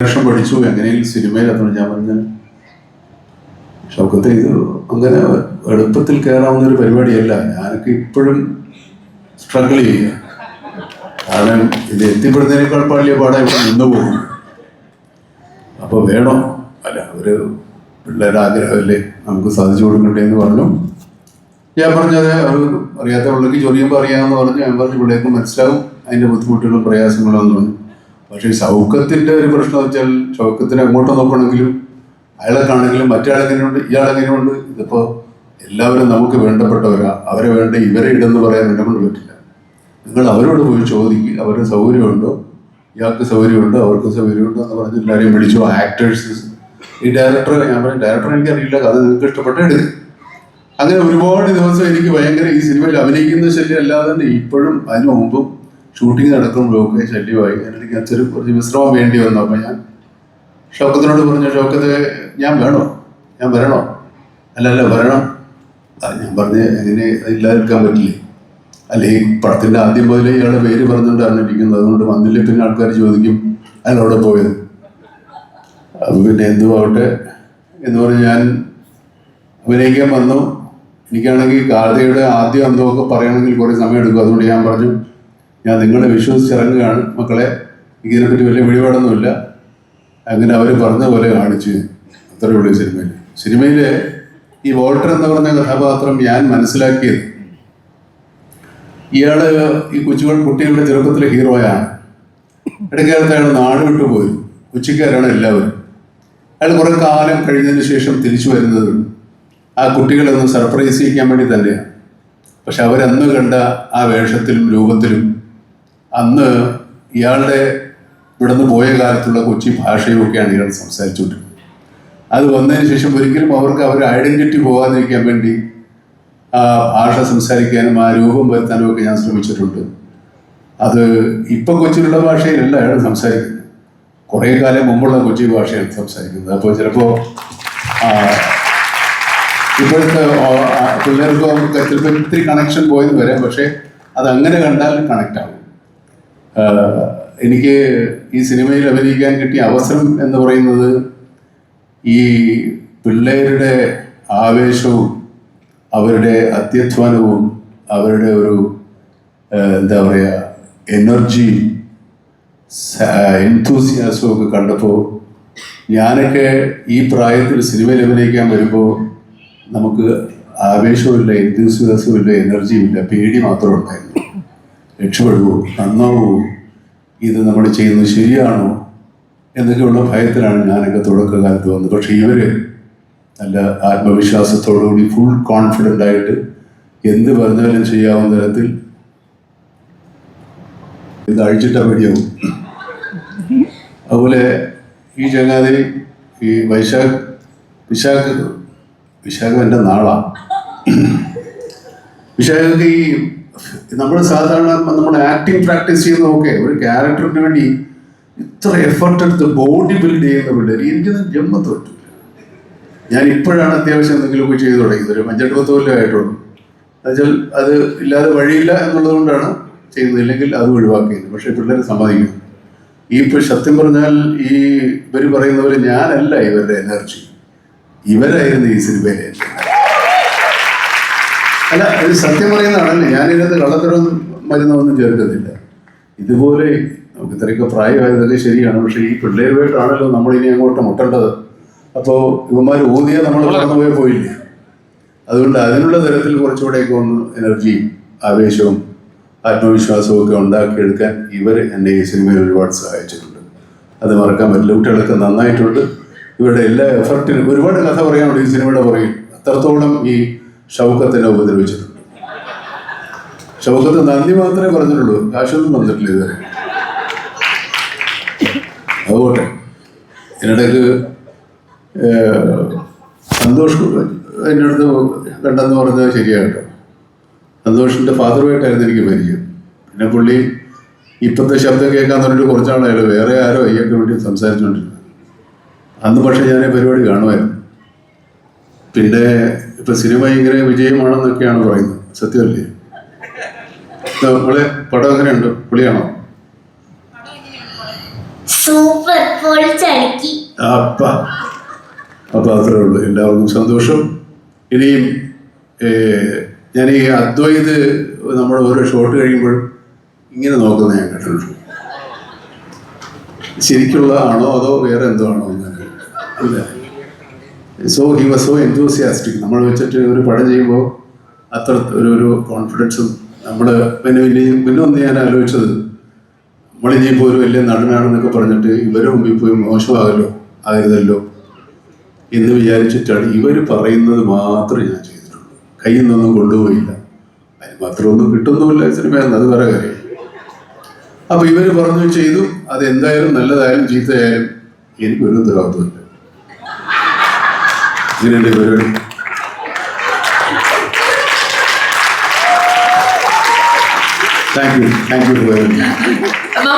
വർഷം പഠിച്ചു എങ്ങനെയും സിനിമയിലെത്തണം. ഞാൻ പറഞ്ഞ ഷൗക്കത്തെ ഇത് അങ്ങനെ എളുപ്പത്തിൽ കയറാവുന്ന ഒരു പരിപാടിയല്ല. ഞാനൊക്കെ ഇപ്പോഴും സ്ട്രഗിൾ ചെയ്യുക. കാരണം ഇത് എത്തിപ്പെടുന്നതിനേക്കാൾ വലിയ പാടായി ഇവിടെ നിന്ന് പോകും. അപ്പോൾ വേണോ അല്ല, ഒരു പിള്ളേരുടെ ആഗ്രഹമല്ലേ നമുക്ക് സാധിച്ചു കൊടുക്കണ്ടേ എന്ന് പറഞ്ഞു. ഞാൻ പറഞ്ഞത് അത് അറിയാത്ത പിള്ളേർക്ക് ചൊറിയുമ്പോൾ അറിയാമെന്ന് പറഞ്ഞു. ഞാൻ പറഞ്ഞു പിള്ളേർക്ക് മനസ്സിലാവും അതിൻ്റെ ബുദ്ധിമുട്ടുകളും പ്രയാസങ്ങളെന്ന് പറഞ്ഞു. പക്ഷേ ഷൗക്കത്തിൻ്റെ ഒരു പ്രശ്നം വെച്ചാൽ ഷൗക്കത്തിന് അങ്ങോട്ട് നോക്കണമെങ്കിലും അയാളെക്കാണെങ്കിലും മറ്റയാളെങ്ങനെയുണ്ട് ഇയാളെങ്ങനെയുണ്ട്. ഇതിപ്പോൾ എല്ലാവരും നമുക്ക് വേണ്ടപ്പെട്ടവരാ, അവരെ വേണ്ട ഇവരെ ഇടെന്ന് പറയാൻ എന്നെ കൊണ്ട് പറ്റില്ല. നിങ്ങൾ അവരോട് പോയി ചോദിക്കുക, അവരുടെ സൗകര്യമുണ്ടോ, ഇയാൾക്ക് സൗകര്യമുണ്ടോ, അവർക്ക് സൗകര്യമുണ്ടോ എന്ന് പറഞ്ഞ് എല്ലാവരെയും വിളിച്ചു. ആക്ടേഴ്സ്, ഈ ഡയറക്ടർ, ഞാൻ പറഞ്ഞു ഡയറക്ടർ എനിക്കറിയില്ല, കഥ നിങ്ങൾക്ക് ഇഷ്ടപ്പെട്ട എടുക്കുക. അങ്ങനെ ഒരുപാട് ദിവസം എനിക്ക് ഭയങ്കര ഈ സിനിമയിൽ അഭിനയിക്കുന്ന ശല്യം അല്ലാതെ തന്നെ ഇപ്പോഴും അതിന് മുമ്പും ഷൂട്ടിംഗ് നടക്കുമ്പോഴൊക്കെ ശല്യമായി. എനിക്ക് അച്ഛന് കുറച്ച് വിശ്രമം വേണ്ടി വന്നു. അപ്പം ഞാൻ ഷൗക്കത്തിനോട് പറഞ്ഞു, ഷൗക്കത്ത് ഞാൻ വേണോ, ഞാൻ വരണോ? അല്ല വരണം. ഞാൻ പറഞ്ഞ് എങ്ങനെ ഇല്ലാതിരിക്കാൻ പറ്റില്ലേ? അല്ല, ഈ പടത്തിൻ്റെ ആദ്യം മുതലേ ഇയാളുടെ പേര് പറഞ്ഞുകൊണ്ടാണ് ഇരിക്കുന്നത്, അതുകൊണ്ട് വന്നില്ലേ പിന്നെ ആൾക്കാർ ചോദിക്കും അതിനവിടെ പോയത്. അപ്പം പിന്നെ എന്തുമാവട്ടെ എന്ന് പറഞ്ഞ് ഞാൻ അഭിനയിക്കാൻ വന്നു. എനിക്കാണെങ്കിൽ കാർത്തികയുടെ ആദ്യം എന്തോക്കെ പറയണമെങ്കിൽ കുറേ സമയം എടുക്കും. അതുകൊണ്ട് ഞാൻ പറഞ്ഞു, ഞാൻ നിങ്ങളെ വിശ്വസിച്ചിറങ്ങുകയാണ് മക്കളെ, ഇതിനെപ്പറ്റി വലിയ പിടിപാടൊന്നുമില്ല. അങ്ങനെ അവർ പറഞ്ഞ പോലെ കാണിച്ച് അത്രയേ ഉള്ളൂ. സിനിമയിൽ ഈ വോൾട്ടർ എന്ന് പറഞ്ഞ കഥാപാത്രം ഞാൻ മനസ്സിലാക്കിയത്, ഇയാള് ഈ കുട്ടികളുടെ ചെറുപ്പത്തിലെ ഹീറോയാണ്. ഇടയ്ക്കാലത്ത് അയാൾ നാട് വിട്ടു പോയി. കൊച്ചിക്കാരാണ് എല്ലാവരും. അയാൾ കുറെ കാലം കഴിഞ്ഞതിന് ശേഷം തിരിച്ചു വരുന്നത് ആ കുട്ടികളെ ഒന്ന് സർപ്രൈസ് ചെയ്യിക്കാൻ വേണ്ടി തന്നെയാണ്. പക്ഷെ അവരന്ന് കണ്ട ആ വേഷത്തിലും രൂപത്തിലും അന്ന് ഇയാളുടെ ഇവിടുന്ന് പോയ കാലത്തുള്ള കൊച്ചി ഭാഷയും ഒക്കെയാണ് ഇയാൾ സംസാരിച്ചുകൊണ്ടിരുന്നത്. അത് വന്നതിന് ശേഷം ഒരിക്കലും അവർക്ക് അവരുടെ ഐഡന്റിറ്റി പോകാതിരിക്കാൻ വേണ്ടി ആ ഭാഷ സംസാരിക്കാനും ആ രൂപം വരുത്താനും ഒക്കെ ഞാൻ ശ്രമിച്ചിട്ടുണ്ട്. അത് ഇപ്പം കൊച്ചിയിലുള്ള ഭാഷയിലല്ല അയാൾ സംസാരിക്കുന്നത്, കുറേ കാലം മുമ്പുള്ള കൊച്ചി ഭാഷയാണ് സംസാരിക്കുന്നത്. അപ്പോൾ ചിലപ്പോൾ ഇപ്പോഴത്തെ പിള്ളേർക്ക് ചിലപ്പോൾ ഇത്തിരി കണക്ഷൻ പോയെന്ന് വരാം. പക്ഷേ അതങ്ങനെ കണ്ടാൽ കണക്റ്റ് ആകും. എനിക്ക് ഈ സിനിമയിൽ അഭിനയിക്കാൻ കിട്ടിയ അവസരം എന്ന് പറയുന്നത് ഈ പിള്ളേരുടെ ആവേശവും അവരുടെ അത്യധ്വാനവും അവരുടെ ഒരു എന്താ പറയുക എനർജിയും എൻതൂസിയാസവും ഒക്കെ കണ്ടപ്പോൾ, ഞാനൊക്കെ ഈ പ്രായത്തിൽ സിനിമയിൽ അഭിനയിക്കാൻ വരുമ്പോൾ നമുക്ക് ആവേശവുമില്ല, എൻതൂസിയാസവുമില്ല, എനർജിയുമില്ല, പേടി മാത്രമേ ഉണ്ടായിരുന്നു. രക്ഷപ്പെടുവോ, നന്നാവുമോ, ഇത് നമ്മൾ ചെയ്യുന്നത് ശരിയാണോ എന്നൊക്കെയുള്ള ഭയത്തിലാണ് ഞാനൊക്കെ തുടക്കകാലത്ത് വന്നത്. പക്ഷെ ഇവർ നല്ല ആത്മവിശ്വാസത്തോടുകൂടി ഫുൾ കോൺഫിഡൻ്റ് ആയിട്ട് എന്ത് പറഞ്ഞാലും ചെയ്യാവുന്ന തരത്തിൽ ഇത് അഴിച്ചിട്ടാൽ മതിയാവും. അതുപോലെ ഈ ചങ്ങാതി ഈ വിശാഖ് എൻ്റെ നാളാണ്. വിശാഖക്ക് ഈ നമ്മൾ സാധാരണ നമ്മുടെ ആക്ടിങ് പ്രാക്ടീസ് ചെയ്യുന്നതൊക്കെ ഒരു ക്യാരക്ടറിന് വേണ്ടി ഇത്ര എഫർട്ട് എടുത്ത് ബോഡി ബിൽഡ് ചെയ്യുന്ന പിള്ളേർ എനിക്കൊന്നും ജന്മത്ത് പറ്റില്ല. ഞാൻ ഇപ്പോഴാണ് അത്യാവശ്യം എന്തെങ്കിലുമൊക്കെ ചെയ്തു തുടങ്ങിയത്. ഒരു 5-8 കൊല്ലം ആയിട്ടുള്ളൂ. എന്നുവെച്ചാൽ അത് ഇല്ലാതെ വഴിയില്ല എന്നുള്ളത് കൊണ്ടാണ് ചെയ്യുന്നത്, ഇല്ലെങ്കിൽ അത് ഒഴിവാക്കിയത്. പക്ഷേ പിള്ളേർ സമ്മതിക്കുന്നു. ഈ ഇപ്പോൾ സത്യം പറഞ്ഞാൽ ഈ ഇവർ പറയുന്ന പോലെ ഞാനല്ല ഇവരുടെ എനർജി, ഇവരായിരുന്നു ഈ സിനിമയിലെ. അല്ല, ഇത് സത്യം പറയുന്നതാണല്ലേ. ഞാനിതിനകത്ത് കള്ളത്തരമൊന്നും മരുന്നൊന്നും ചേർക്കുന്നില്ല. ഇതുപോലെ നമുക്ക് ഇത്രയൊക്കെ പ്രായമായതൊക്കെ ശരിയാണ്. പക്ഷേ ഈ പിള്ളേരുമായിട്ടാണല്ലോ നമ്മളിനി അങ്ങോട്ട് മുട്ടേണ്ടത്. അപ്പോൾ ഇവന്മാർ ഊതിയാൽ നമ്മൾ കടന്നുപോയി പോയില്ലേ. അതുകൊണ്ട് അതിനുള്ള തരത്തിൽ കുറച്ചുകൂടെയൊക്കെ ഒന്ന് എനർജിയും ആവേശവും ആത്മവിശ്വാസവും ഒക്കെ ഉണ്ടാക്കിയെടുക്കാൻ ഇവർ എന്നെ ഈ സിനിമയിൽ ഒരുപാട് സഹായിച്ചിട്ടുണ്ട്. അത് മറക്കാൻ പറ്റില്ല. കുട്ടികളൊക്കെ നന്നായിട്ടുണ്ട്. ഇവരുടെ എല്ലാ എഫർട്ടിനും ഒരുപാട് കഥ പറയാനുണ്ട് ഈ സിനിമയുടെ പുറകിൽ. അത്രത്തോളം ഈ ഷൗക്കത്തിനെ ഉപദ്രവിച്ചിട്ടുണ്ട്. ഷൗക്കത്ത് നന്ദി മാത്രമേ പറഞ്ഞിട്ടുള്ളൂ, കാശൊന്നും പറഞ്ഞിട്ടില്ല ഇതുവരെ. അതുകൊട്ടെ ഇതിനിടയ്ക്ക് സന്തോഷ് എൻ്റെ അടുത്ത് കണ്ടെന്ന് പറഞ്ഞത് ശരിയാകട്ടോ. സന്തോഷിൻ്റെ ഫാദറുമായിട്ടായിരുന്നു എനിക്ക് പരിചയം. പിന്നെ പുള്ളി ഇപ്പോഴത്തെ ശബ്ദം കേൾക്കാൻ പറഞ്ഞിട്ട് കുറച്ചാളായാലും വേറെ ആരോ അയ്യൊക്കെ വേണ്ടി സംസാരിച്ചുകൊണ്ടിരുന്നത്. അന്ന് പക്ഷേ ഞാൻ പരിപാടി കാണുമായിരുന്നു. പിന്നെ ഇപ്പം സിനിമ ഇങ്ങനെ വിജയമാണെന്നൊക്കെയാണ് പറയുന്നത്. സത്യമല്ലേ? നമ്മളെ പടം എങ്ങനെയുണ്ട്? പുള്ളിയാണോ? സൂപ്പർ പൊളിച്ചടുക്കി. അപ്പം അത്രേ ഉള്ളൂ. എല്ലാവർക്കും സന്തോഷം. ഇനിയും ഞാൻ ഈ അദ്വൈത് നമ്മൾ ഓരോ ഷോട്ട് കഴിയുമ്പോൾ ഇങ്ങനെ നോക്കുന്നത് ഞാൻ കേട്ടിട്ടുണ്ട്. ശരിക്കുള്ള ആണോ അതോ വേറെ എന്തോ ആണോ എന്ന് അല്ല. So he was so enthusiastic. നമ്മൾ വെച്ചിട്ട് ഒരു പടം ചെയ്യുമ്പോൾ അത്ര ഒരു കോൺഫിഡൻസും നമ്മൾ പിന്നെ ഒന്ന് ഞാൻ ആലോചിച്ചത്, നമ്മളിനിയിപ്പോൾ ഒരു വലിയ നടനാണെന്നൊക്കെ പറഞ്ഞിട്ട് ഇവരെ മുമ്പിൽ പോയി ആകരുതല്ലോ എന്ന് വിചാരിച്ചിട്ടാണ് ഇവർ പറയുന്നത് മാത്രമേ ഞാൻ ചെയ്തിട്ടുള്ളൂ. കയ്യിൽ നിന്നൊന്നും കൊണ്ടുപോയില്ല. അതിന് മാത്രമൊന്നും കിട്ടുന്നുമില്ല സിനിമയെന്ന്, അത് വേറെ കാര്യം. അപ്പോൾ ഇവർ പറഞ്ഞു ചെയ്തു. അതെന്തായാലും നല്ലതായാലും ചീത്തയായാലും എനിക്കൊരു ഉത്തരവാദിത്വമില്ല. ഇങ്ങനെയുണ്ട് പരിപാടി. Thank you.